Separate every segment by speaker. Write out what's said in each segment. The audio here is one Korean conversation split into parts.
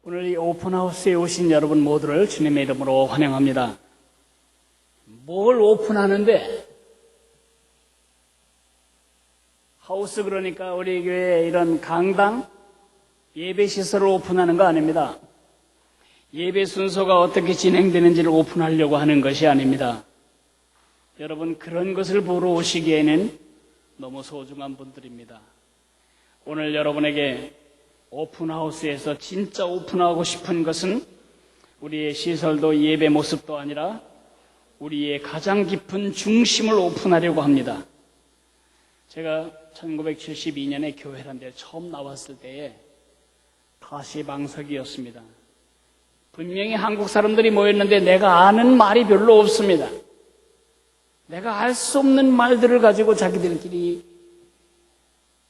Speaker 1: 오늘 이 오픈하우스에 오신 여러분 모두를 주님의 이름으로 환영합니다. 뭘 오픈하는데? 하우스 그러니까 우리 교회 이런 강당, 예배시설을 오픈하는 거 아닙니다. 예배 순서가 어떻게 진행되는지를 오픈하려고 하는 것이 아닙니다. 여러분, 그런 것을 보러 오시기에는 너무 소중한 분들입니다. 오늘 여러분에게 오픈하우스에서 진짜 오픈하고 싶은 것은 우리의 시설도 예배 모습도 아니라 우리의 가장 깊은 중심을 오픈하려고 합니다. 제가 1972년에 교회란 데 처음 나왔을 때에 가시방석이었습니다. 분명히 한국 사람들이 모였는데 내가 아는 말이 별로 없습니다. 내가 알 수 없는 말들을 가지고 자기들끼리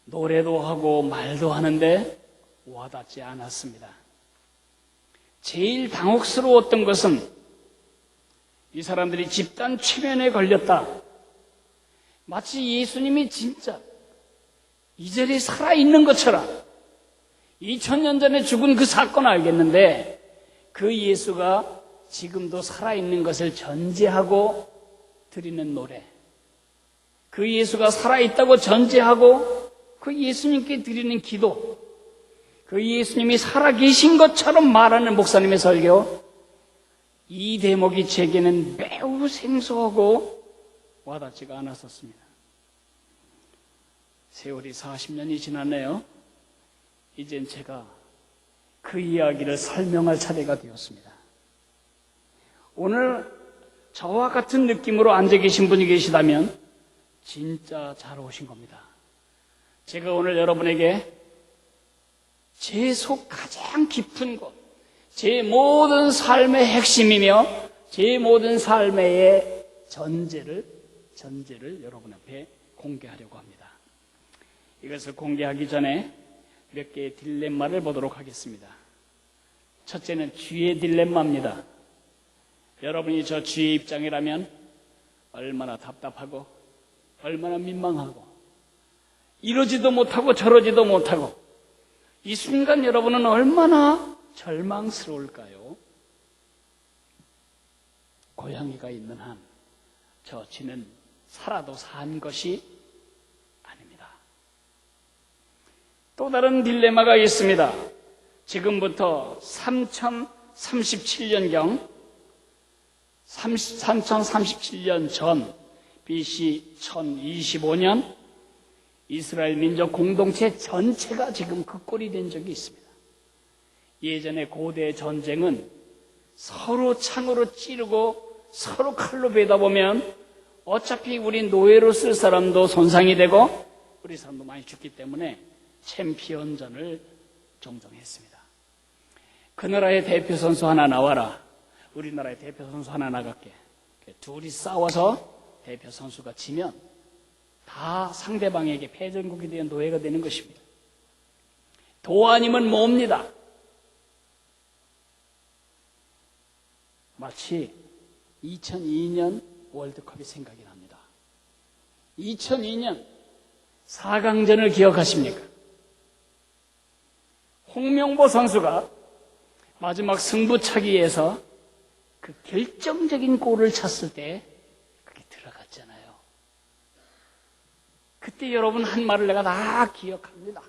Speaker 1: 노래도 하고 말도 하는데 와닿지 않았습니다. 제일 당혹스러웠던 것은 이 사람들이 집단 최면에 걸렸다. 마치 예수님이 진짜 이 자리에 살아있는 것처럼 2000년 전에 죽은 그 사건을 알겠는데 그 예수가 지금도 살아있는 것을 전제하고 드리는 노래, 그 예수가 살아있다고 전제하고 그 예수님께 드리는 기도, 그 예수님이 살아계신 것처럼 말하는 목사님의 설교, 이 대목이 제게는 매우 생소하고 와닿지가 않았었습니다. 세월이 40년이 지났네요. 이젠 제가 그 이야기를 설명할 차례가 되었습니다. 오늘 저와 같은 느낌으로 앉아 계신 분이 계시다면 진짜 잘 오신 겁니다. 제가 오늘 여러분에게 제 속 가장 깊은 곳, 제 모든 삶의 핵심이며 제 모든 삶의 전제를 여러분 앞에 공개하려고 합니다. 이것을 공개하기 전에 몇 개의 딜레마를 보도록 하겠습니다. 첫째는 주의 딜레마입니다. 여러분이 저 주의 입장이라면 얼마나 답답하고 얼마나 민망하고 이러지도 못하고 저러지도 못하고 이 순간 여러분은 얼마나 절망스러울까요? 고양이가 있는 한 저 쥐는 살아도 산 것이 아닙니다. 또 다른 딜레마가 있습니다. 지금부터 3037년경 3037년 전 BC 1025년 이스라엘 민족 공동체 전체가 지금 그 꼴이 된 적이 있습니다. 예전의 고대 전쟁은 서로 창으로 찌르고 서로 칼로 베다 보면 어차피 우리 노예로 쓸 사람도 손상이 되고 우리 사람도 많이 죽기 때문에 챔피언전을 종종 했습니다. 그 나라의 대표 선수 하나 나와라. 우리나라의 대표 선수 하나 나갈게. 둘이 싸워서 대표 선수가 지면 다 상대방에게 패전국이 되어 노예가 되는 것입니다. 도 아니면 뭡니다. 마치 2002년 월드컵이 생각이 납니다. 2002년 4강전을 기억하십니까? 홍명보 선수가 마지막 승부차기에서 그 결정적인 골을 찼을 때 그게 들어갔잖아요. 그때 여러분 한 말을 내가 다 기억합니다.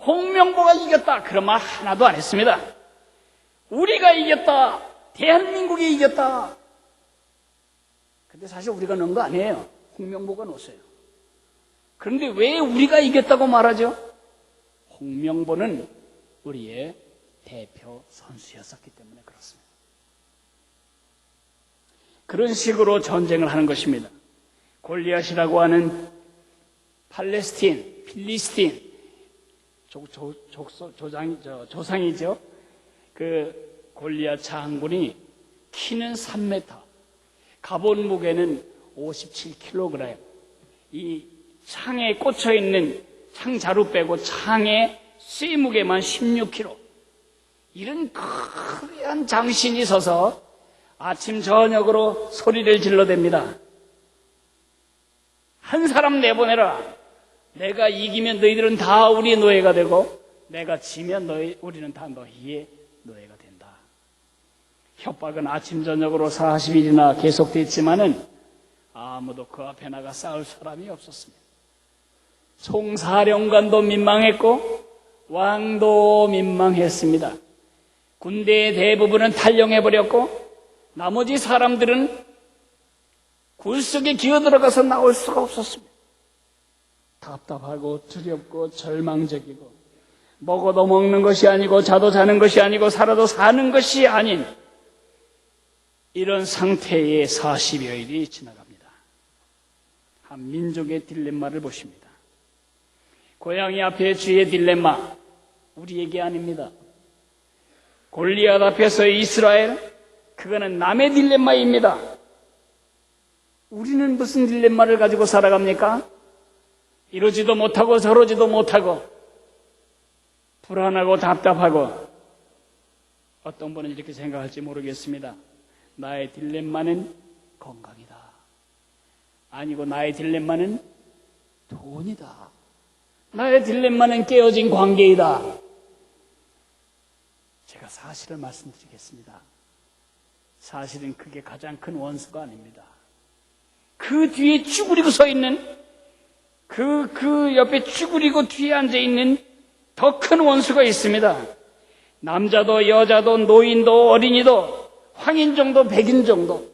Speaker 1: 홍명보가 이겼다. 그런 말 하나도 안 했습니다. 우리가 이겼다. 대한민국이 이겼다. 근데 사실 우리가 넣은 거 아니에요. 홍명보가 넣었어요. 그런데 왜 우리가 이겼다고 말하죠? 홍명보는 우리의 대표 선수였었기 때문에 그렇습니다. 그런 식으로 전쟁을 하는 것입니다. 골리앗이라고 하는 팔레스틴, 필리스틴 조상이죠. 그 골리앗 장군이 키는 3m, 갑옷 무게는 57kg. 이 창에 꽂혀 있는 창자루 빼고 창의 쇠 무게만 16kg. 이런 거대한 장신이 서서 아침 저녁으로 소리를 질러댑니다. 한 사람 내보내라. 내가 이기면 너희들은 다 우리 노예가 되고 내가 지면 우리는 다 너희의 노예가 된다. 협박은 아침 저녁으로 40일이나 계속됐지만은 아무도 그 앞에 나가 싸울 사람이 없었습니다. 총사령관도 민망했고 왕도 민망했습니다. 군대의 대부분은 탈영해버렸고 나머지 사람들은 굴 속에 기어들어가서 나올 수가 없었습니다. 답답하고 두렵고 절망적이고 먹어도 먹는 것이 아니고 자도 자는 것이 아니고 살아도 사는 것이 아닌 이런 상태의 40여일이 지나갑니다. 한 민족의 딜레마를 보십니다. 고양이 앞에 주의 딜레마, 우리에게 아닙니다. 골리앗 앞에서의 이스라엘, 그거는 남의 딜레마입니다. 우리는 무슨 딜레마를 가지고 살아갑니까? 이러지도 못하고 저러지도 못하고 불안하고 답답하고 어떤 분은 이렇게 생각할지 모르겠습니다. 나의 딜레마는 건강이다. 아니고 나의 딜레마는 돈이다. 나의 딜레마는 깨어진 관계이다. 제가 사실을 말씀드리겠습니다. 사실은 그게 가장 큰 원수가 아닙니다. 그 뒤에 쭈그리고 서 있는 그 옆에 쭈그리고 뒤에 앉아있는 더 큰 원수가 있습니다. 남자도 여자도 노인도 어린이도 황인종도 백인종도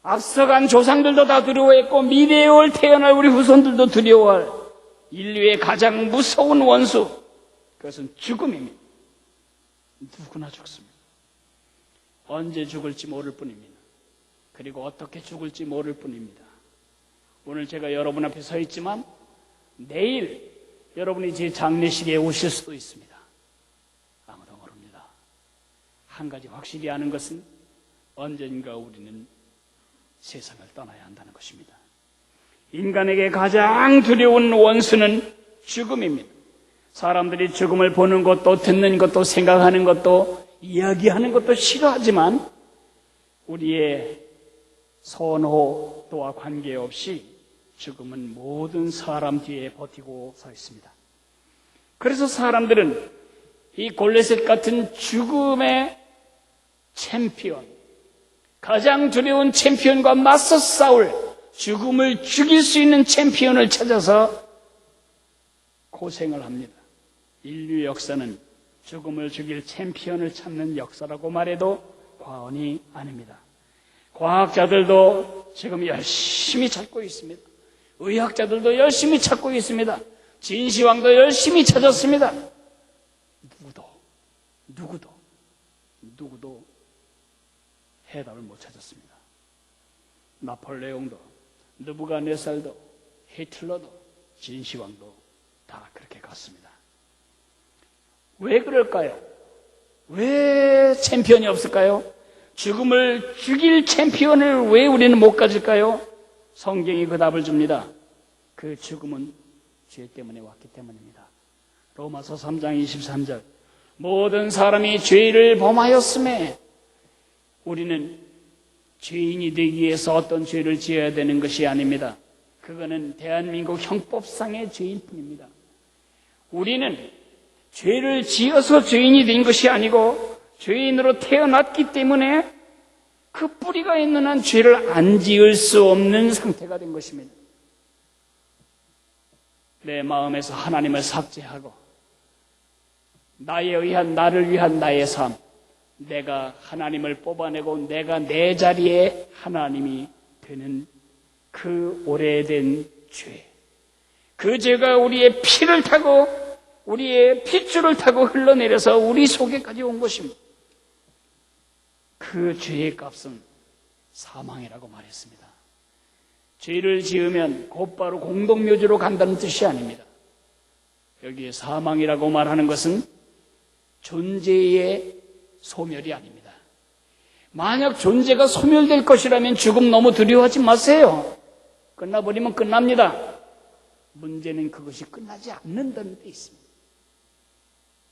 Speaker 1: 앞서간 조상들도 다 두려워했고 미래에 올 태어날 우리 후손들도 두려워할 인류의 가장 무서운 원수, 그것은 죽음입니다. 누구나 죽습니다. 언제 죽을지 모를 뿐입니다. 그리고 어떻게 죽을지 모를 뿐입니다. 오늘 제가 여러분 앞에 서 있지만 내일 여러분이 제 장례식에 오실 수도 있습니다. 아무도 모릅니다. 한 가지 확실히 아는 것은 언젠가 우리는 세상을 떠나야 한다는 것입니다. 인간에게 가장 두려운 원수는 죽음입니다. 사람들이 죽음을 보는 것도 듣는 것도 생각하는 것도 이야기하는 것도 싫어하지만 우리의 선호도와 관계없이 죽음은 모든 사람 뒤에 버티고 서 있습니다. 그래서 사람들은 이 골레셋 같은 죽음의 챔피언, 가장 두려운 챔피언과 맞서 싸울 죽음을 죽일 수 있는 챔피언을 찾아서 고생을 합니다. 인류 역사는 죽음을 죽일 챔피언을 찾는 역사라고 말해도 과언이 아닙니다. 과학자들도 지금 열심히 찾고 있습니다. 의학자들도 열심히 찾고 있습니다. 진시황도 열심히 찾았습니다. 누구도 해답을 못 찾았습니다. 나폴레옹도, 느부갓네살도, 히틀러도, 진시황도 다 그렇게 갔습니다. 왜 그럴까요? 왜 챔피언이 없을까요? 죽음을 죽일 챔피언을 왜 우리는 못 가질까요? 성경이 그 답을 줍니다. 그 죽음은 죄 때문에 왔기 때문입니다. 로마서 3장 23절, 모든 사람이 죄를 범하였음에 우리는 죄인이 되기 위해서 어떤 죄를 지어야 되는 것이 아닙니다. 그거는 대한민국 형법상의 죄일 뿐입니다. 우리는 죄를 지어서 죄인이 된 것이 아니고 죄인으로 태어났기 때문에 그 뿌리가 있는 한 죄를 안 지을 수 없는 상태가 된 것입니다. 내 마음에서 하나님을 삭제하고 나를 위한 나의 삶, 내가 하나님을 뽑아내고 내가 내 자리에 하나님이 되는 그 오래된 죄, 그 죄가 우리의 피를 타고 우리의 핏줄을 타고 흘러내려서 우리 속에까지 온 것입니다. 그 죄의 값은 사망이라고 말했습니다. 죄를 지으면 곧바로 공동묘지로 간다는 뜻이 아닙니다. 여기에 사망이라고 말하는 것은 존재의 소멸이 아닙니다. 만약 존재가 소멸될 것이라면 죽음 너무 두려워하지 마세요. 끝나버리면 끝납니다. 문제는 그것이 끝나지 않는다는 데 있습니다.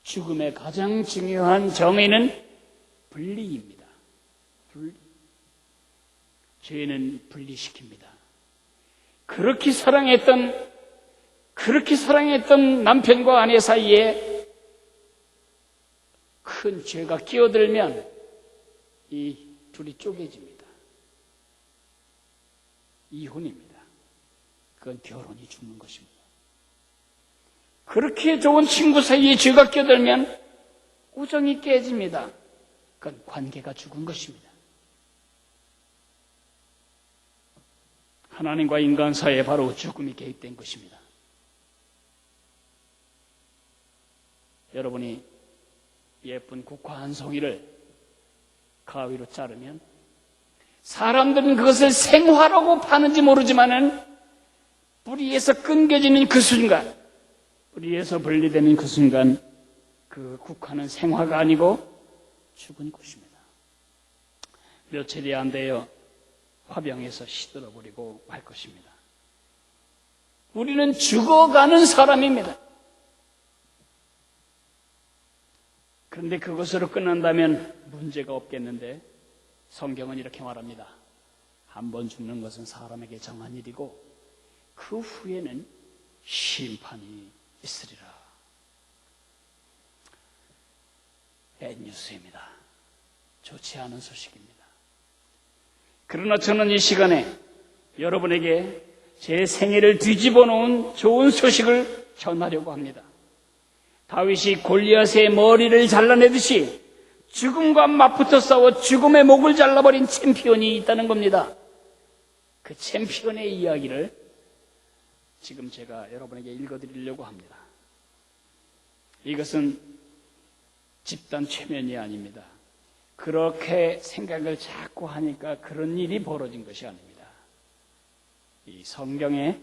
Speaker 1: 죽음의 가장 중요한 정의는 분리입니다. 죄는 분리시킵니다. 그렇게 사랑했던 그렇게 사랑했던 남편과 아내 사이에 큰 죄가 끼어들면 이 둘이 쪼개집니다. 이혼입니다. 그건 결혼이 죽는 것입니다. 그렇게 좋은 친구 사이에 죄가 끼어들면 우정이 깨집니다. 그건 관계가 죽은 것입니다. 하나님과 인간 사이에 바로 죽음이 개입된 것입니다. 여러분이 예쁜 국화 한 송이를 가위로 자르면 사람들은 그것을 생화라고 파는지 모르지만은 뿌리에서 끊겨지는 그 순간, 뿌리에서 분리되는 그 순간 그 국화는 생화가 아니고 죽은 것입니다. 며칠이 안 되어 화병에서 시들어버리고 말 것입니다. 우리는 죽어가는 사람입니다. 그런데 그것으로 끝난다면 문제가 없겠는데 성경은 이렇게 말합니다. 한 번 죽는 것은 사람에게 정한 일이고 그 후에는 심판이 있으리라. 뱃뉴스입니다. 좋지 않은 소식입니다. 그러나 저는 이 시간에 여러분에게 제 생애를 뒤집어 놓은 좋은 소식을 전하려고 합니다. 다윗이 골리앗의 머리를 잘라내듯이 죽음과 맞붙어 싸워 죽음의 목을 잘라버린 챔피언이 있다는 겁니다. 그 챔피언의 이야기를 지금 제가 여러분에게 읽어드리려고 합니다. 이것은 집단 최면이 아닙니다. 그렇게 생각을 자꾸 하니까 그런 일이 벌어진 것이 아닙니다. 이 성경에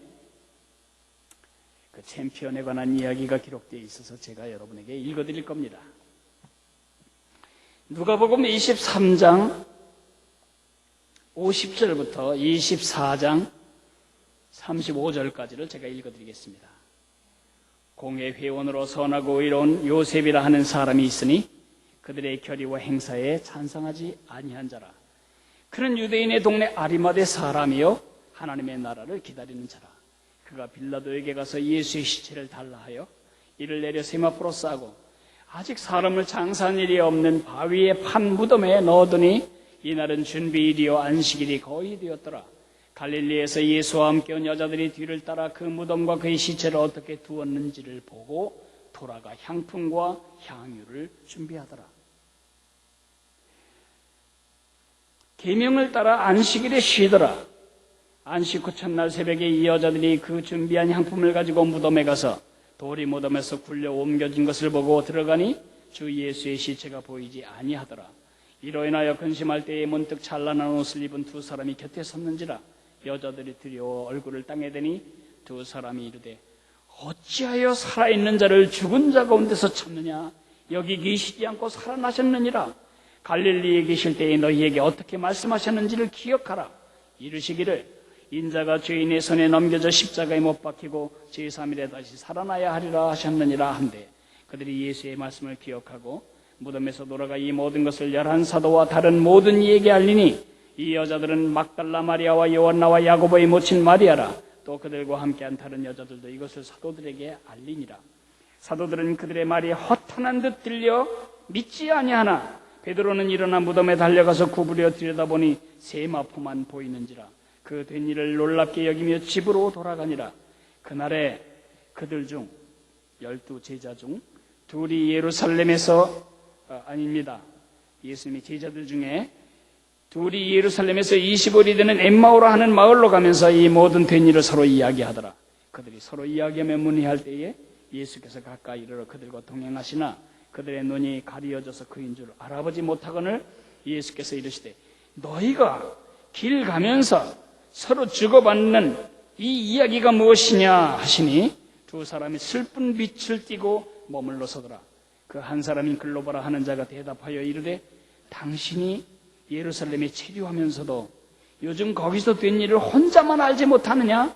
Speaker 1: 그 챔피언에 관한 이야기가 기록되어 있어서 제가 여러분에게 읽어드릴 겁니다. 누가복음 23장 50절부터 24장 35절까지를 제가 읽어드리겠습니다. 공회 회원으로 선하고 의로운 요셉이라 하는 사람이 있으니 그들의 결의와 행사에 찬성하지 아니한 자라. 그는 유대인의 동네 아리마대 사람이요 하나님의 나라를 기다리는 자라. 그가 빌라도에게 가서 예수의 시체를 달라 하여 이를 내려 세마포로 싸고 아직 사람을 장사한 일이 없는 바위의 판 무덤에 넣어두니 이날은 준비일이요 안식일이 거의 되었더라. 갈릴리에서 예수와 함께 온 여자들이 뒤를 따라 그 무덤과 그의 시체를 어떻게 두었는지를 보고 돌아가 향품과 향유를 준비하더라. 계명을 따라 안식일에 쉬더라. 안식 후 첫날 새벽에 이 여자들이 그 준비한 향품을 가지고 무덤에 가서 돌이 무덤에서 굴려 옮겨진 것을 보고 들어가니 주 예수의 시체가 보이지 아니하더라. 이로 인하여 근심할 때에 문득 찬란한 옷을 입은 두 사람이 곁에 섰는지라. 여자들이 두려워 얼굴을 땅에 대니 두 사람이 이르되 어찌하여 살아있는 자를 죽은 자 가운데서 찾느냐? 여기 계시지 않고 살아나셨느니라. 갈릴리에 계실 때에 너희에게 어떻게 말씀하셨는지를 기억하라. 이르시기를 인자가 죄인의 손에 넘겨져 십자가에 못 박히고 제3일에 다시 살아나야 하리라 하셨느니라 한데 그들이 예수의 말씀을 기억하고 무덤에서 돌아가 이 모든 것을 11사도와 다른 모든 이에게 알리니 이 여자들은 막달라 마리아와 요한나와 야고보의 모친 마리아라. 또 그들과 함께한 다른 여자들도 이것을 사도들에게 알리니라. 사도들은 그들의 말이 허탄한 듯 들려 믿지 아니하나 베드로는 일어나 무덤에 달려가서 구부려 들여다보니 세마포만 보이는지라. 그 된 일을 놀랍게 여기며 집으로 돌아가니라. 그날에 그들 중 12 제자 중 둘이 예루살렘에서 아닙니다. 예수님의 제자들 중에 둘이 예루살렘에서 20일이 되는 엠마오라 하는 마을로 가면서 이 모든 된 일을 서로 이야기하더라. 그들이 서로 이야기하며 문의할 때에 예수께서 가까이 이르러 그들과 동행하시나 그들의 눈이 가리어져서 그인 줄 알아보지 못하거늘 예수께서 이르시되 너희가 길 가면서 서로 주고받는 이 이야기가 무엇이냐 하시니 두 사람이 슬픈 빛을 띠고 머물러 서더라. 그 한 사람인 글로바라 하는 자가 대답하여 이르되 당신이 예루살렘에 체류하면서도 요즘 거기서 된 일을 혼자만 알지 못하느냐?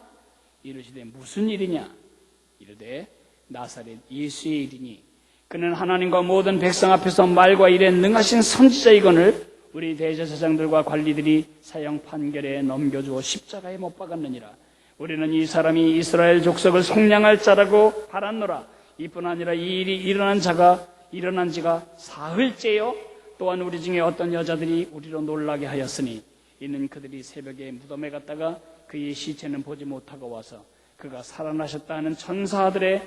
Speaker 1: 이르시되 무슨 일이냐? 이르되 나사렛 예수의 일이니 그는 하나님과 모든 백성 앞에서 말과 일에 능하신 선지자이거늘 우리 대제사장들과 관리들이 사형 판결에 넘겨주어 십자가에 못 박았느니라. 우리는 이 사람이 이스라엘 족속을 속량할 자라고 바랐노라. 이뿐 아니라 이 일이 일어난 지가 사흘째요. 또한 우리 중에 어떤 여자들이 우리로 놀라게 하였으니 이는 그들이 새벽에 무덤에 갔다가 그의 시체는 보지 못하고 와서 그가 살아나셨다 하는 천사들의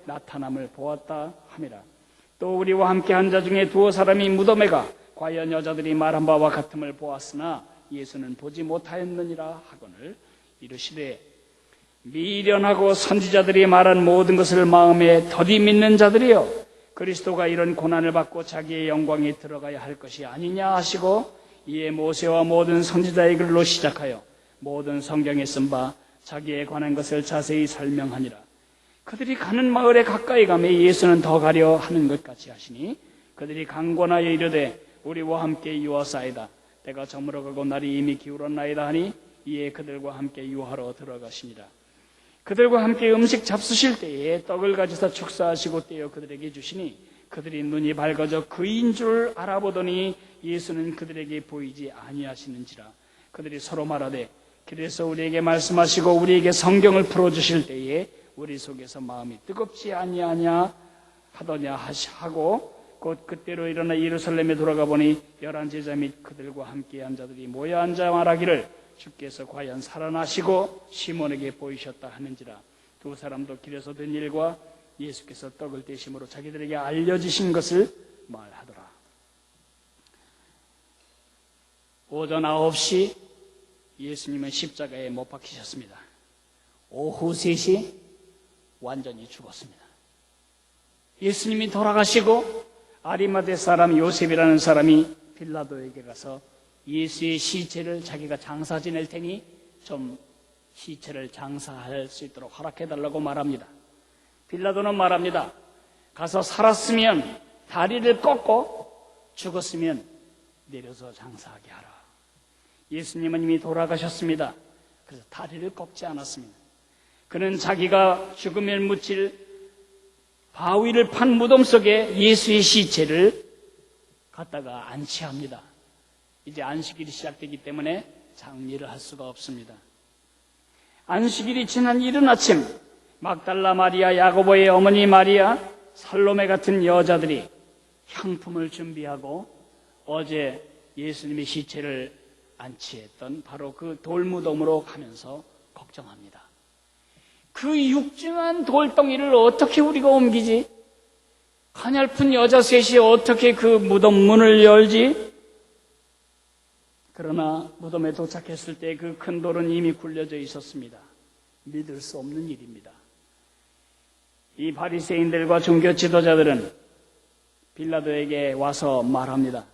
Speaker 1: 나타남을 보았다 함이라. 또 우리와 함께 한 자 중에 두어 사람이 무덤에 가 과연 여자들이 말한 바와 같음을 보았으나 예수는 보지 못하였느니라 하거늘 이르시되 미련하고 선지자들이 말한 모든 것을 마음에 더디 믿는 자들이여 그리스도가 이런 고난을 받고 자기의 영광에 들어가야 할 것이 아니냐 하시고 이에 모세와 모든 선지자의 글로 시작하여 모든 성경에 쓴 바 자기에 관한 것을 자세히 설명하니라. 그들이 가는 마을에 가까이 가매 예수는 더 가려 하는 것 같이 하시니 그들이 강권하여 이르되 우리와 함께 유하사이다. 때가 저물어가고 날이 이미 기울었나이다 하니 이에 그들과 함께 유하러 들어가시니라. 그들과 함께 음식 잡수실 때에 떡을 가져다 축사하시고 떼어 그들에게 주시니 그들이 눈이 밝아져 그인 줄 알아보더니 예수는 그들에게 보이지 아니하시는지라. 그들이 서로 말하되 그래서 우리에게 말씀하시고 우리에게 성경을 풀어주실 때에 우리 속에서 마음이 뜨겁지 아니하냐 하더냐 하고 곧 그때로 일어나 예루살렘에 돌아가 보니 11 제자 및 그들과 함께 한 자들이 모여 앉아 말하기를 주께서 과연 살아나시고 시몬에게 보이셨다 하는지라. 두 사람도 길에서 된 일과 예수께서 떡을 떼심으로 자기들에게 알려주신 것을 말하더라. 오전 9시 예수님은 십자가에 못 박히셨습니다. 오후 3시 완전히 죽었습니다. 예수님이 돌아가시고 아리마대 사람 요셉이라는 사람이 빌라도에게 가서 예수의 시체를 자기가 장사 지낼 테니 좀 시체를 장사할 수 있도록 허락해달라고 말합니다. 빌라도는 말합니다. 가서 살았으면 다리를 꺾고 죽었으면 내려서 장사하게 하라. 예수님은 이미 돌아가셨습니다. 그래서 다리를 꺾지 않았습니다. 그는 자기가 죽으면 묻힐 바위를 판 무덤 속에 예수의 시체를 갖다가 안치합니다. 이제 안식일이 시작되기 때문에 장례를 할 수가 없습니다. 안식일이 지난 이른 아침 막달라 마리아, 야고보의 어머니 마리아, 살로메 같은 여자들이 향품을 준비하고 어제 예수님의 시체를 안치했던 바로 그 돌무덤으로 가면서 걱정합니다. 그 육중한 돌덩이를 어떻게 우리가 옮기지? 가냘픈 여자 셋이 어떻게 그 무덤 문을 열지? 그러나 무덤에 도착했을 때 그 큰 돌은 이미 굴려져 있었습니다. 믿을 수 없는 일입니다. 이 바리새인들과 종교 지도자들은 빌라도에게 와서 말합니다.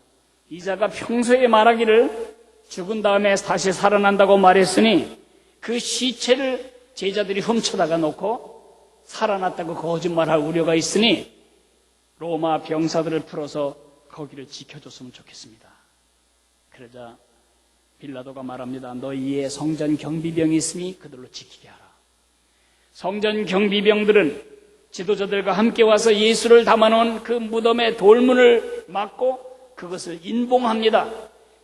Speaker 1: 이 자가 평소에 말하기를 죽은 다음에 다시 살아난다고 말했으니 그 시체를 제자들이 훔쳐다가 놓고 살아났다고 거짓말할 우려가 있으니 로마 병사들을 풀어서 거기를 지켜줬으면 좋겠습니다. 그러자 빌라도가 말합니다. 너희의 성전 경비병이 있으니 그들로 지키게 하라. 성전 경비병들은 지도자들과 함께 와서 예수를 담아놓은 그 무덤의 돌문을 막고 그것을 인봉합니다.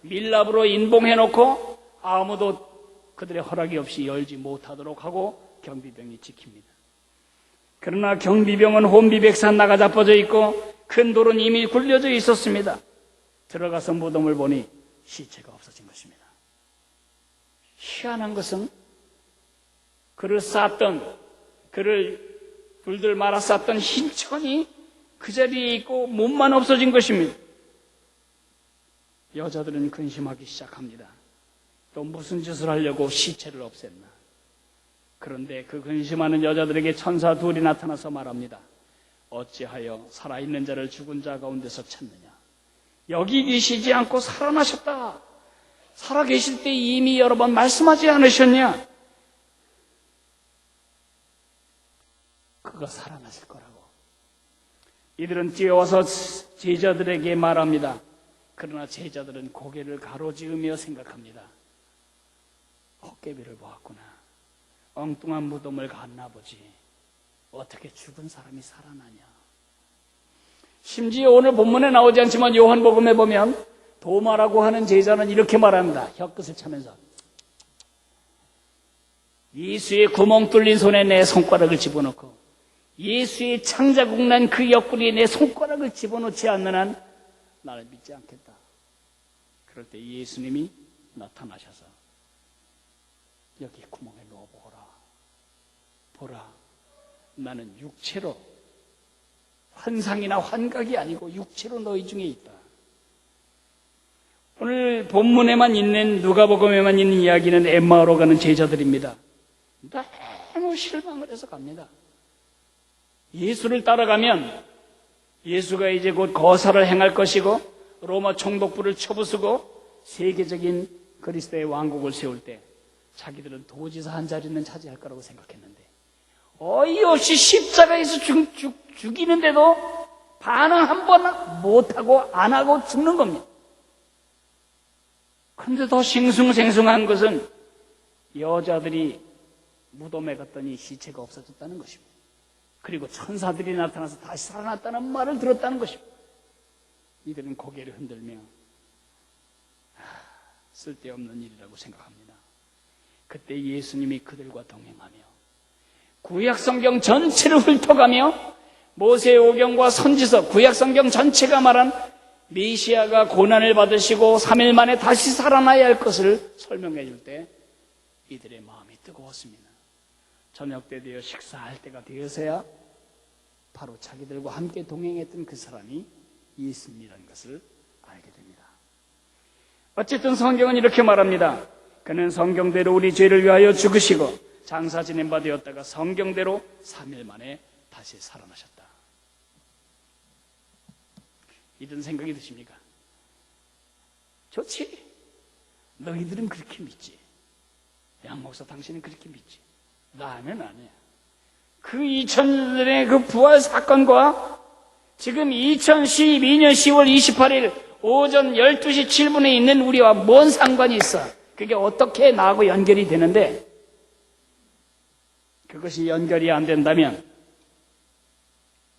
Speaker 1: 밀랍으로 인봉해놓고 아무도 그들의 허락이 없이 열지 못하도록 하고 경비병이 지킵니다. 그러나 경비병은 혼비백산 나가 자빠져 있고 큰 돌은 이미 굴려져 있었습니다. 들어가서 무덤을 보니 시체가 없어진 것입니다. 희한한 것은 그를 불들 말아 쌌던 흰 천이 그 자리에 있고 몸만 없어진 것입니다. 여자들은 근심하기 시작합니다. 또 무슨 짓을 하려고 시체를 없앴나. 그런데 그 근심하는 여자들에게 천사 둘이 나타나서 말합니다. 어찌하여 살아있는 자를 죽은 자 가운데서 찾느냐. 여기 계시지 않고 살아나셨다. 살아계실 때 이미 여러 번 말씀하지 않으셨냐. 그가 살아나실 거라고. 이들은 뛰어와서 제자들에게 말합니다. 그러나 제자들은 고개를 가로지으며 생각합니다. 헛개비를 보았구나. 엉뚱한 무덤을 갔나 보지. 어떻게 죽은 사람이 살아나냐. 심지어 오늘 본문에 나오지 않지만 요한복음에 보면 도마라고 하는 제자는 이렇게 말합니다. 혀끝을 차면서 예수의 구멍 뚫린 손에 내 손가락을 집어넣고 예수의 창자국 난 그 옆구리에 내 손가락을 집어넣지 않는 한 나를 믿지 않겠다. 그럴 때 예수님이 나타나셔서 여기 구멍에 넣어보거라. 보라, 나는 육체로, 환상이나 환각이 아니고 육체로 너희 중에 있다. 오늘 본문에만 있는, 누가복음에만 있는 이야기는 엠마오로 가는 제자들입니다. 너무 실망을 해서 갑니다. 예수를 따라가면 예수가 이제 곧 거사를 행할 것이고 로마 총독부를 쳐부수고 세계적인 그리스도의 왕국을 세울 때 자기들은 도지사 한 자리는 차지할 거라고 생각했는데 어이없이 십자가에서 죽이는데도 반응 한 번 못하고 안 하고 죽는 겁니다. 그런데 더 싱숭생숭한 것은 여자들이 무덤에 갔더니 시체가 없어졌다는 것입니다. 그리고 천사들이 나타나서 다시 살아났다는 말을 들었다는 것입니다. 이들은 고개를 흔들며 쓸데없는 일이라고 생각합니다. 그때 예수님이 그들과 동행하며 구약성경 전체를 훑어가며 모세오경과 선지서, 구약성경 전체가 말한 메시아가 고난을 받으시고 3일 만에 다시 살아나야 할 것을 설명해 줄 때 이들의 마음이 뜨거웠습니다. 저녁 때 되어 식사할 때가 되어서야 바로 자기들과 함께 동행했던 그 사람이 예수님이라는 것을 알게 됩니다. 어쨌든 성경은 이렇게 말합니다. 그는 성경대로 우리 죄를 위하여 죽으시고 장사 지낸 바 되었다가 성경대로 3일 만에 다시 살아나셨다. 이런 생각이 드십니까? 좋지. 너희들은 그렇게 믿지. 양 목사 당신은 그렇게 믿지. 나는 아니야. 그 2000년의 그 부활 사건과 지금 2012년 10월 28일 오전 12시 7분에 있는 우리와 뭔 상관이 있어? 그게 어떻게 나하고 연결이 되는데 그것이 연결이 안 된다면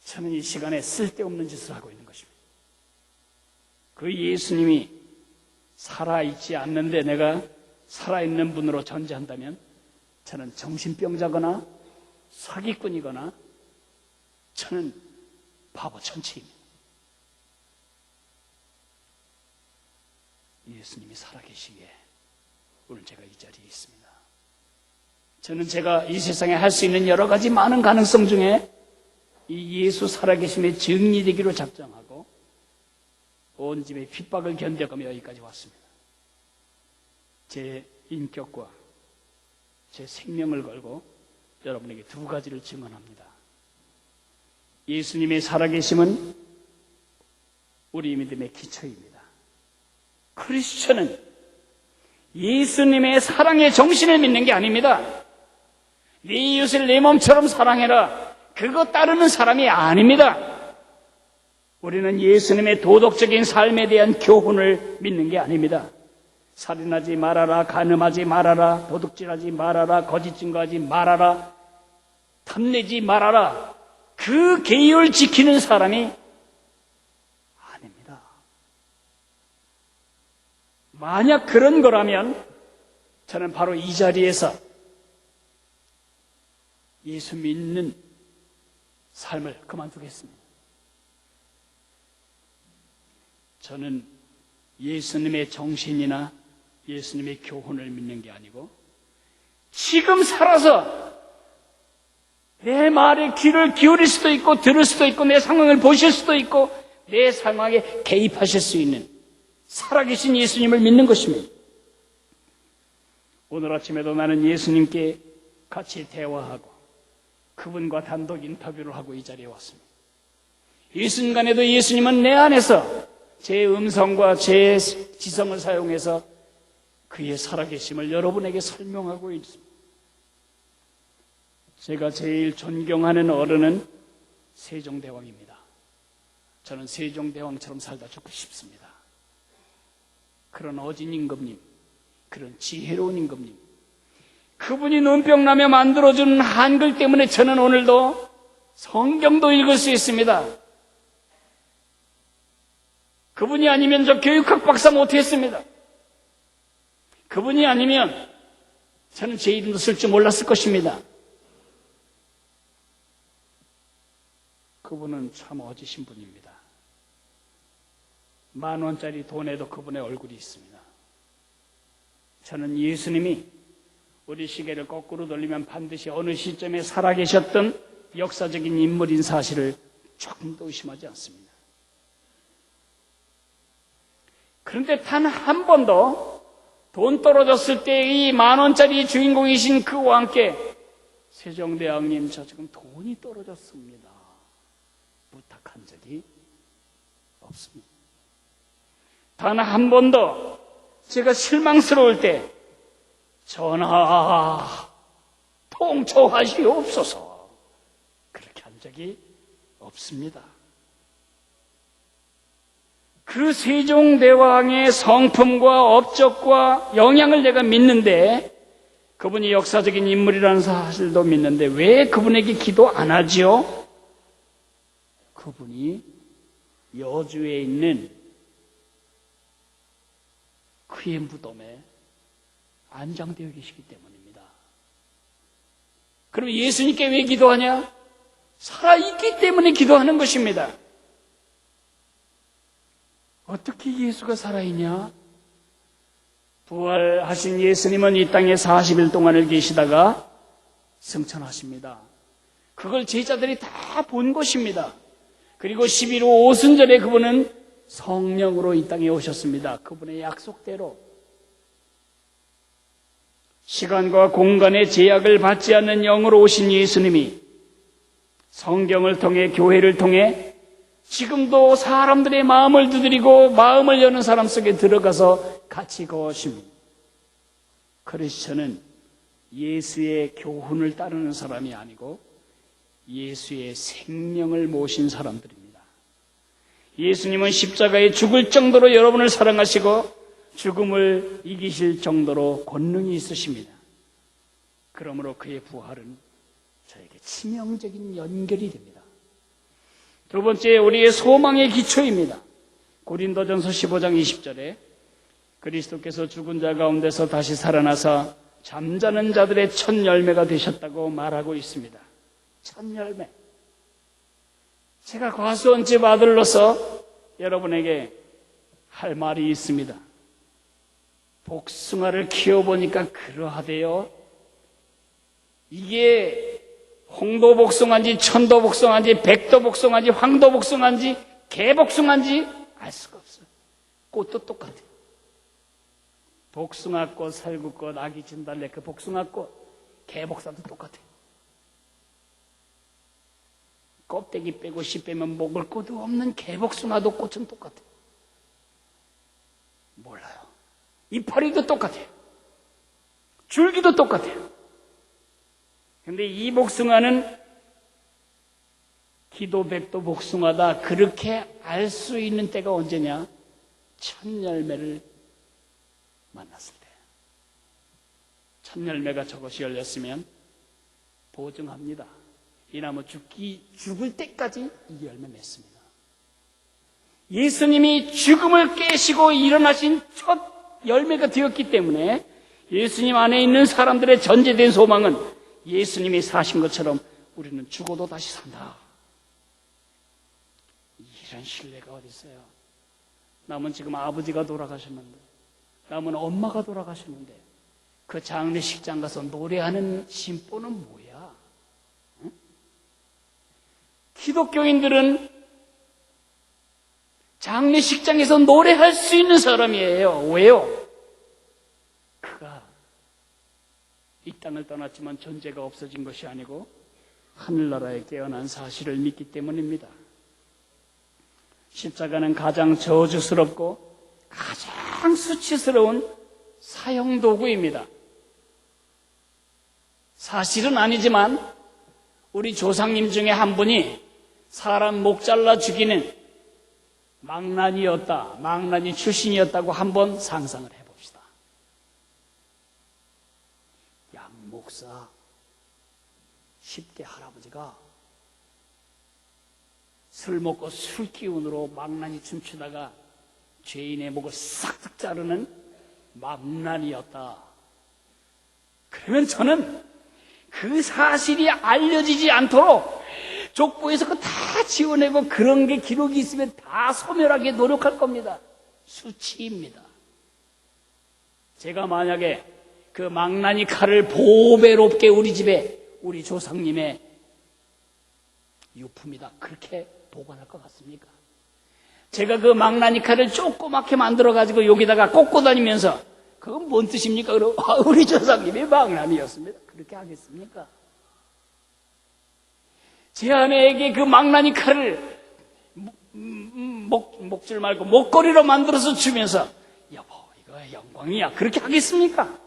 Speaker 1: 저는 이 시간에 쓸데없는 짓을 하고 있는 것입니다. 그 예수님이 살아있지 않는데 내가 살아있는 분으로 존재한다면 저는 정신병자거나 사기꾼이거나 저는 바보 천치입니다. 예수님이 살아계시기에 오늘 제가 이 자리에 있습니다. 저는 제가 이 세상에 할 수 있는 여러 가지 많은 가능성 중에 이 예수 살아계심의 정리되기로 작정하고 온 집의 핍박을 견뎌가며 여기까지 왔습니다. 제 인격과 제 생명을 걸고 여러분에게 두 가지를 증언합니다. 예수님의 살아계심은 우리 믿음의 기초입니다. 크리스천은 예수님의 사랑의 정신을 믿는 게 아닙니다. 네 이웃을 내 몸처럼 사랑해라. 그거 따르는 사람이 아닙니다. 우리는 예수님의 도덕적인 삶에 대한 교훈을 믿는 게 아닙니다. 살인하지 말아라, 간음하지 말아라, 도둑질하지 말아라, 거짓 증거하지 말아라, 탐내지 말아라. 그 계율 지키는 사람이 아닙니다. 만약 그런 거라면 저는 바로 이 자리에서 예수 믿는 삶을 그만두겠습니다. 저는 예수님의 정신이나 예수님의 교훈을 믿는 게 아니고 지금 살아서 내 말에 귀를 기울일 수도 있고 들을 수도 있고 내 상황을 보실 수도 있고 내 상황에 개입하실 수 있는 살아계신 예수님을 믿는 것입니다. 오늘 아침에도 나는 예수님께 같이 대화하고 그분과 단독 인터뷰를 하고 이 자리에 왔습니다. 이 순간에도 예수님은 내 안에서 제 음성과 제 지성을 사용해서 그의 살아계심을 여러분에게 설명하고 있습니다. 제가 제일 존경하는 어른은 세종대왕입니다. 저는 세종대왕처럼 살다 죽고 싶습니다. 그런 어진 임금님, 그런 지혜로운 임금님, 그분이 눈병 나며 만들어준 한글 때문에 저는 오늘도 성경도 읽을 수 있습니다. 그분이 아니면 저 교육학 박사 못했습니다. 그분이 아니면 저는 제 이름도 쓸 줄 몰랐을 것입니다. 그분은 참 어지신 분입니다. 10,000원짜리 돈에도 그분의 얼굴이 있습니다. 저는 예수님이 우리 시계를 거꾸로 돌리면 반드시 어느 시점에 살아계셨던 역사적인 인물인 사실을 조금도 의심하지 않습니다. 그런데 단 한 번도 돈 떨어졌을 때 이 10,000원짜리 주인공이신 그와 함께 세종대왕님, 저 지금 돈이 떨어졌습니다, 부탁한 적이 없습니다. 단 한 번도 제가 실망스러울 때 전하 통초하시옵소서 그렇게 한 적이 없습니다. 그 세종대왕의 성품과 업적과 영향을 내가 믿는데, 그분이 역사적인 인물이라는 사실도 믿는데 왜 그분에게 기도 안 하지요? 그분이 여주에 있는 그의 무덤에 안장되어 계시기 때문입니다. 그럼 예수님께 왜 기도하냐? 살아있기 때문에 기도하는 것입니다. 어떻게 예수가 살아있냐? 부활하신 예수님은 이 땅에 40일 동안을 계시다가 승천하십니다. 그걸 제자들이 다 본 것입니다. 그리고 11호 오순절에 그분은 성령으로 이 땅에 오셨습니다. 그분의 약속대로 시간과 공간의 제약을 받지 않는 영으로 오신 예수님이 성경을 통해, 교회를 통해 지금도 사람들의 마음을 두드리고 마음을 여는 사람 속에 들어가서 같이 거하십니다. 그래서 저는 예수의 교훈을 따르는 사람이 아니고 예수의 생명을 모신 사람들입니다. 예수님은 십자가에 죽을 정도로 여러분을 사랑하시고 죽음을 이기실 정도로 권능이 있으십니다. 그러므로 그의 부활은 저에게 치명적인 연결이 됩니다. 두 번째, 우리의 소망의 기초입니다. 고린도전서 15장 20절에 그리스도께서 죽은 자 가운데서 다시 살아나사 잠자는 자들의 첫 열매가 되셨다고 말하고 있습니다. 첫 열매. 제가 과수원집 아들로서 여러분에게 할 말이 있습니다. 복숭아를 키워보니까 그러하대요. 이게 홍도복숭아인지 천도복숭아인지 백도복숭아인지 황도복숭아인지 개복숭아인지 알 수가 없어요. 꽃도 똑같아요. 복숭아꽃, 살구꽃, 아기 진달래 그 복숭아꽃, 개복사도 똑같아요. 껍데기 빼고 씨 빼면 먹을 것도 없는 개복숭아도 꽃은 똑같아요. 몰라요. 이파리도 똑같아요. 줄기도 똑같아요. 근데 이 복숭아는 기도백도 복숭아다, 그렇게 알 수 있는 때가 언제냐? 첫 열매를 만났을 때. 첫 열매가 저것이 열렸으면 보증합니다. 이 나무 죽을 때까지 이 열매 맺습니다. 예수님이 죽음을 깨시고 일어나신 첫 열매가 되었기 때문에 예수님 안에 있는 사람들의 전제된 소망은 예수님이 사신 것처럼 우리는 죽어도 다시 산다. 이런 신뢰가 어디 있어요? 남은 지금 아버지가 돌아가셨는데, 남은 엄마가 돌아가셨는데 그 장례식장 가서 노래하는 심보는 뭐야? 응? 기독교인들은 장례식장에서 노래할 수 있는 사람이에요. 왜요? 그가 이 땅을 떠났지만 존재가 없어진 것이 아니고 하늘나라에 깨어난 사실을 믿기 때문입니다. 십자가는 가장 저주스럽고 가장 수치스러운 사형도구입니다. 사실은 아니지만 우리 조상님 중에 한 분이 사람 목 잘라 죽이는 망나니였다, 망나니 출신이었다고 한번 상상을 해봅시다. 양 목사 10대 할아버지가 술 먹고 술 기운으로 망나니 춤추다가 죄인의 목을 싹싹 자르는 망나니였다. 그 그러면 저는 그 사실이 알려지지 않도록 족보에서 그거 다 지워내고 그런 게 기록이 있으면 다 소멸하게 노력할 겁니다. 수치입니다. 제가 만약에 그 망나니 칼을 보배롭게 우리 집에 우리 조상님의 유품이다 그렇게 보관할 것 같습니까? 제가 그 망나니 칼을 조그맣게 만들어가지고 여기다가 꽂고 다니면서 그건 뭔 뜻입니까? 그럼 우리 조상님이 망나니였습니다. 그렇게 하겠습니까? 제 아내에게 그 망나니 칼을 목줄 말고 목걸이로 만들어서 주면서 여보 이거 영광이야 그렇게 하겠습니까?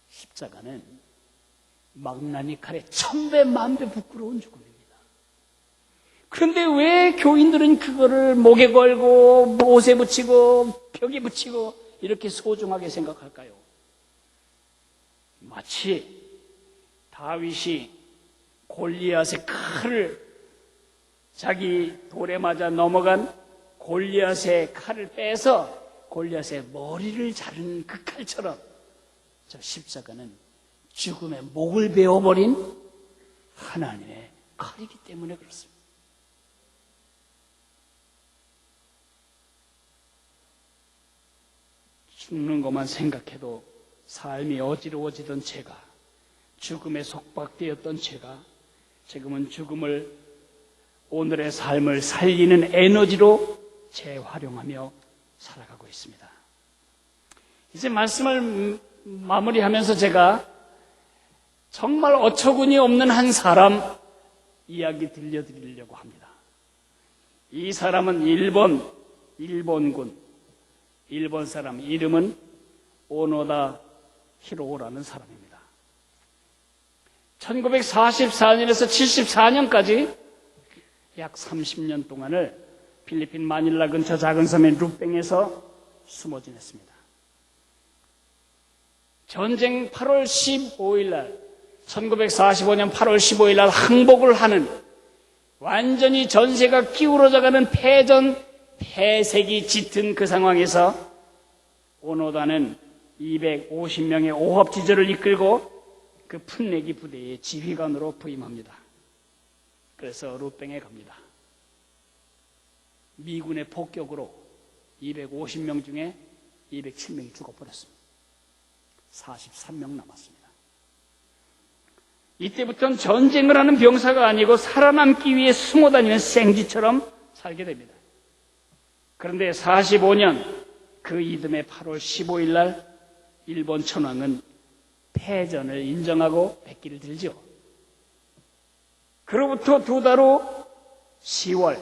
Speaker 1: 십자가는 망나니 칼에 천배 만배 부끄러운 죽음입니다. 그런데 왜 교인들은 그거를 목에 걸고 옷에 붙이고 벽에 붙이고 이렇게 소중하게 생각할까요? 마치 다윗이 골리앗의 칼을 자기 돌에 맞아 넘어간 골리앗의 칼을 빼서 골리앗의 머리를 자른 그 칼처럼 저 십자가는 죽음의 목을 베어버린 하나님의 칼이기 때문에 그렇습니다. 죽는 것만 생각해도 삶이 어지러워지던 제가, 죽음에 속박되었던 제가 지금은 죽음을 오늘의 삶을 살리는 에너지로 재활용하며 살아가고 있습니다. 이제 말씀을 마무리하면서 제가 정말 어처구니 없는 한 사람 이야기 들려드리려고 합니다. 이 사람은 일본군, 일본 사람 이름은 오노다 히로라는 사람입니다. 1944년에서 74년까지 약 30년 동안을 필리핀 마닐라 근처 작은 섬인 루뱅에서 숨어 지냈습니다. 전쟁 8월 15일 날 1945년 8월 15일 날 항복을 하는 완전히 전세가 기울어져가는 폐색이 짙은 그 상황에서 오노다는 250명의 오합지졸을 이끌고 그 풋내기 부대의 지휘관으로 부임합니다. 그래서 루뱅에 갑니다. 미군의 폭격으로 250명 중에 207명이 죽어버렸습니다. 43명 남았습니다. 이때부터는 전쟁을 하는 병사가 아니고 살아남기 위해 숨어다니는 생쥐처럼 살게 됩니다. 그런데 45년 그 이듬해 8월 15일 날 일본 천황은 패전을 인정하고 백기를 들죠. 그로부터 2달 후 10월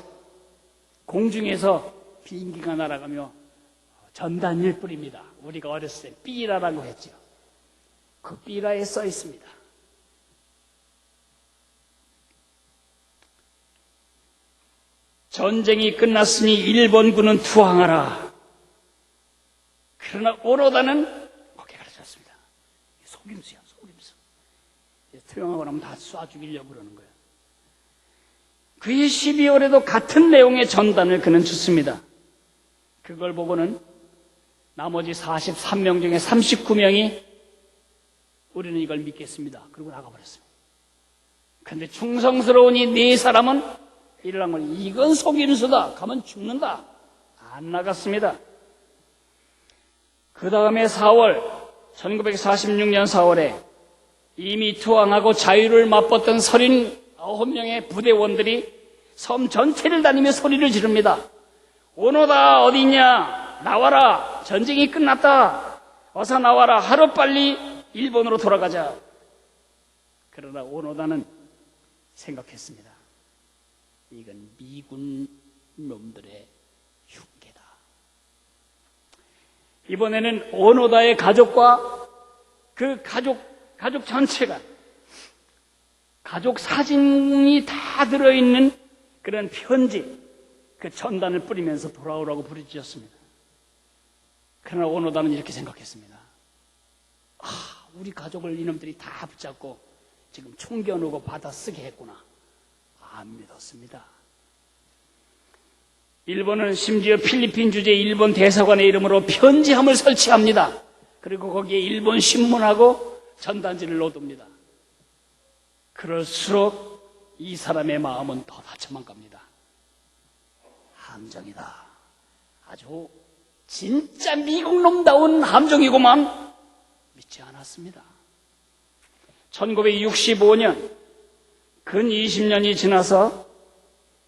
Speaker 1: 공중에서 비행기가 날아가며 전단을 뿌립니다. 우리가 어렸을 때 삐라라고 했죠. 그 삐라에 써 있습니다. 전쟁이 끝났으니 일본군은 투항하라. 그러나 오노다는 거기에 가르쳤습니다. 속임수야, 속임수. 투항하고 나면 다 쏴 죽이려고 그러는 거예요. 그의 12월에도 같은 내용의 전단을 그는 줬습니다. 그걸 보고는 나머지 43명 중에 39명이 우리는 이걸 믿겠습니다. 그리고 나가버렸습니다. 그런데 충성스러운 이 4사람은 이러한 걸 이건 속임수다. 가면 죽는다. 안 나갔습니다. 그 다음에 1946년 4월에 이미 투항하고 자유를 맛봤던 39명의 부대원들이 섬 전체를 다니며 소리를 지릅니다. 오노다 어디 있냐? 나와라. 전쟁이 끝났다. 어서 나와라. 하루빨리 일본으로 돌아가자. 그러나 오노다는 생각했습니다. 이건 미군 놈들의 흉계다. 이번에는 오노다의 가족과 그 가족 전체가 가족 사진이 다 들어있는 그런 편지, 그 전단을 뿌리면서 돌아오라고 부르짖었습니다. 그러나 오노다는 이렇게 생각했습니다. 우리 가족을 이놈들이 다 붙잡고 지금 총겨누고 받아 쓰게 했구나. 안 믿었습니다. 일본은 심지어 필리핀 주재 일본 대사관의 이름으로 편지함을 설치합니다. 그리고 거기에 일본 신문하고 전단지를 놓둡니다. 그럴수록 이 사람의 마음은 더 다쳐만 갑니다. 함정이다. 아주 진짜 미국놈다운 함정이고만 믿지 않았습니다. 1965년 근 20년이 지나서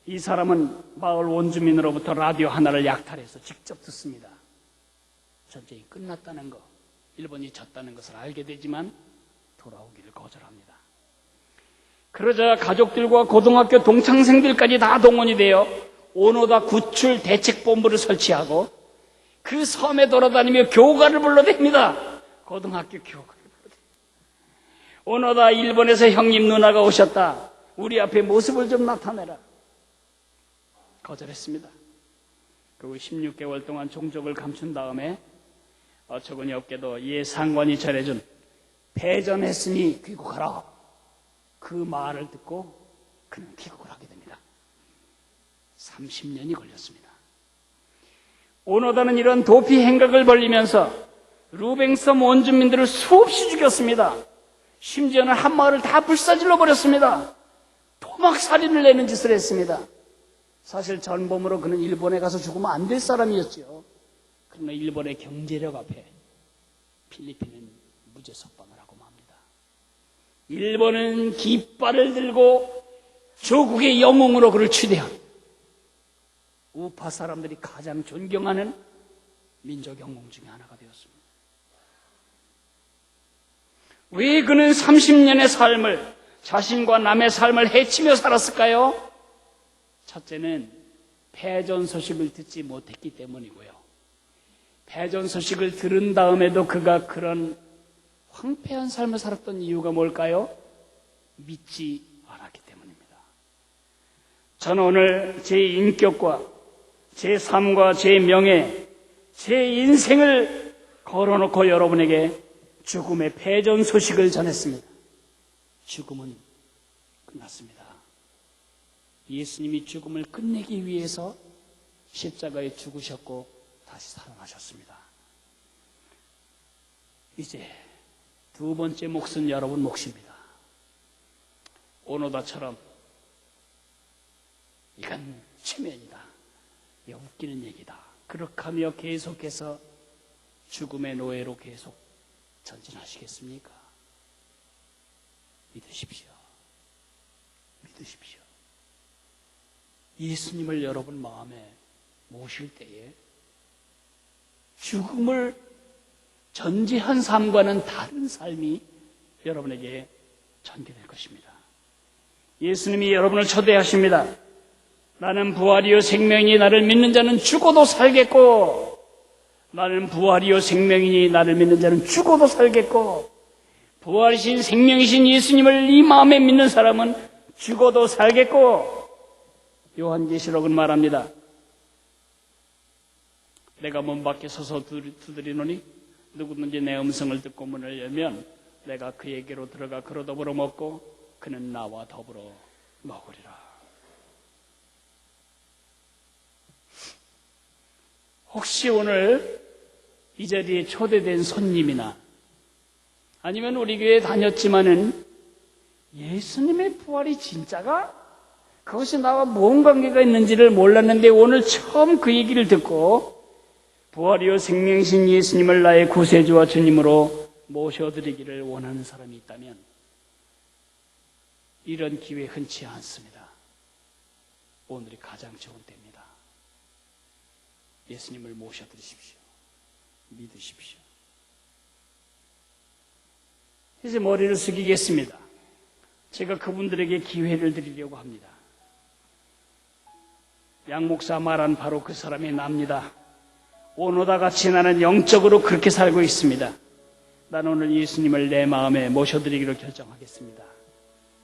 Speaker 1: 이 사람은 마을 원주민으로부터 라디오 하나를 약탈해서 직접 듣습니다. 전쟁이 끝났다는 거, 일본이 졌다는 것을 알게 되지만 돌아오기를 거절합니다. 그러자 가족들과 고등학교 동창생들까지 다 동원이 되어 오노다 구출 대책본부를 설치하고 그 섬에 돌아다니며 교가를 불러댑니다. 고등학교 교가를 불러댑니다. 오노다 일본에서 형님 누나가 오셨다. 우리 앞에 모습을 좀 나타내라. 거절했습니다. 그리고 16개월 동안 종족을 감춘 다음에 어처구니 없게도 예 상관이 전해준 패전했으니 귀국하라. 그 말을 듣고 그는 귀국을 하게 됩니다. 30년이 걸렸습니다. 오노다는 이런 도피 행각을 벌리면서 루뱅섬 원주민들을 수없이 죽였습니다. 심지어는 한 마을을 다 불사질러 버렸습니다. 토막살인을 내는 짓을 했습니다. 사실 전범으로 그는 일본에 가서 죽으면 안 될 사람이었죠. 그러나 일본의 경제력 앞에 필리핀은 무죄 석방을 하고 맙니다. 일본은 깃발을 들고 조국의 영웅으로 그를 추대한 우파 사람들이 가장 존경하는 민족 영웅 중에 하나가 되었습니다. 왜 그는 30년의 삶을 자신과 남의 삶을 해치며 살았을까요? 첫째는 패전 소식을 듣지 못했기 때문이고요. 패전 소식을 들은 다음에도 그가 그런 황폐한 삶을 살았던 이유가 뭘까요? 믿지 않았기 때문입니다. 저는 오늘 제 인격과 제 삶과 제 명예, 제 인생을 걸어놓고 여러분에게 죽음의 패전 소식을 전했습니다. 죽음은 끝났습니다. 예수님이 죽음을 끝내기 위해서 십자가에 죽으셨고 다시 살아나셨습니다. 이제 두 번째 몫은 여러분 몫입니다. 오노다처럼 이건 체면이다, 이거 웃기는 얘기다, 그렇게 하며 계속해서 죽음의 노예로 계속 전진하시겠습니까? 믿으십시오. 믿으십시오. 예수님을 여러분 마음에 모실 때에 죽음을 전제한 삶과는 다른 삶이 여러분에게 전개될 것입니다. 예수님이 여러분을 초대하십니다. 나는 부활이요 생명이니 나를 믿는 자는 죽어도 살겠고, 나는 부활이요 생명이니 나를 믿는 자는 죽어도 살겠고, 부활이신 생명이신 예수님을 이 마음에 믿는 사람은 죽어도 살겠고, 요한계시록은 말합니다. 내가 문 밖에 서서 두드리노니 누구든지 내 음성을 듣고 문을 열면 내가 그에게로 들어가 그로 더불어 먹고 그는 나와 더불어 먹으리라. 혹시 오늘 이 자리에 초대된 손님이나 아니면 우리 교회에 다녔지만은 예수님의 부활이 진짜가? 그것이 나와 뭔 관계가 있는지를 몰랐는데 오늘 처음 그 얘기를 듣고 부활이요 생명이신 예수님을 나의 구세주와 주님으로 모셔드리기를 원하는 사람이 있다면 이런 기회 흔치 않습니다. 오늘이 가장 좋은 때입니다. 예수님을 모셔드리십시오. 믿으십시오. 이제 머리를 숙이겠습니다. 제가 그분들에게 기회를 드리려고 합니다. 양 목사 말한 바로 그 사람이 납니다. 오노다 같이 나는 영적으로 그렇게 살고 있습니다. 나는 오늘 예수님을 내 마음에 모셔드리기로 결정하겠습니다.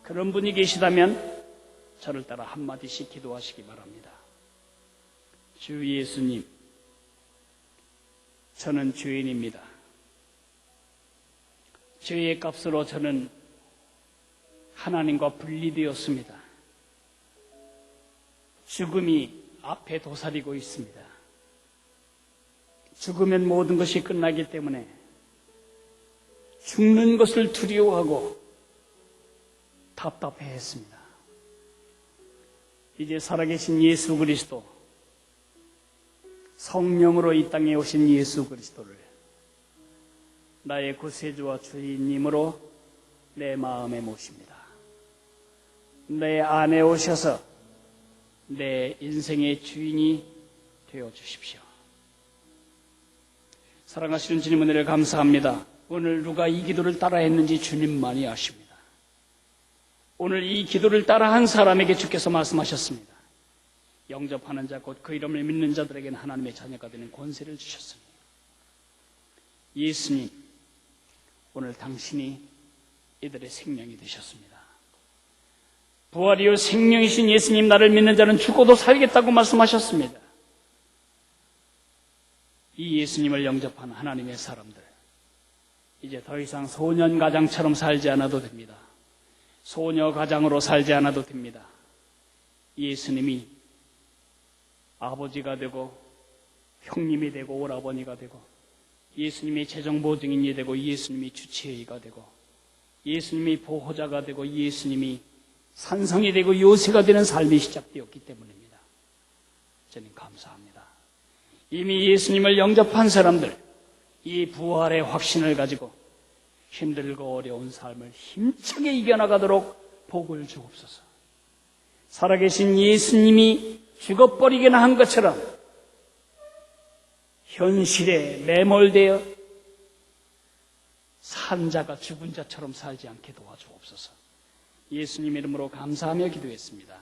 Speaker 1: 그런 분이 계시다면 저를 따라 한마디씩 기도하시기 바랍니다. 주 예수님, 저는 죄인입니다. 죄의 값으로 저는 하나님과 분리되었습니다. 죽음이 앞에 도사리고 있습니다. 죽으면 모든 것이 끝나기 때문에 죽는 것을 두려워하고 답답해했습니다. 이제 살아계신 예수 그리스도, 성령으로 이 땅에 오신 예수 그리스도를 나의 구세주와 주인님으로 내 마음에 모십니다. 내 안에 오셔서 내 인생의 주인이 되어 주십시오. 사랑하시는 주님, 은혜를 감사합니다. 오늘 누가 이 기도를 따라했는지 주님만이 아십니다. 오늘 이 기도를 따라한 사람에게 주께서 말씀하셨습니다. 영접하는 자, 곧 그 이름을 믿는 자들에게는 하나님의 자녀가 되는 권세를 주셨습니다. 예수님, 오늘 당신이 이들의 생명이 되셨습니다. 부활이요 생명이신 예수님, 나를 믿는 자는 죽어도 살겠다고 말씀하셨습니다. 이 예수님을 영접한 하나님의 사람들, 이제 더 이상 소년 가장처럼 살지 않아도 됩니다. 소녀 가장으로 살지 않아도 됩니다. 예수님이 아버지가 되고 형님이 되고 오라버니가 되고 예수님이 재정보증인이 되고 예수님이 주치의가 되고 예수님이 보호자가 되고 예수님이 산성이 되고 요새가 되는 삶이 시작되었기 때문입니다. 저는 감사합니다. 이미 예수님을 영접한 사람들, 이 부활의 확신을 가지고 힘들고 어려운 삶을 힘차게 이겨나가도록 복을 주옵소서. 살아계신 예수님이 죽어버리게나 한 것처럼 현실에 매몰되어 산 자가 죽은 자처럼 살지 않게 도와주옵소서. 예수님 이름으로 감사하며 기도했습니다.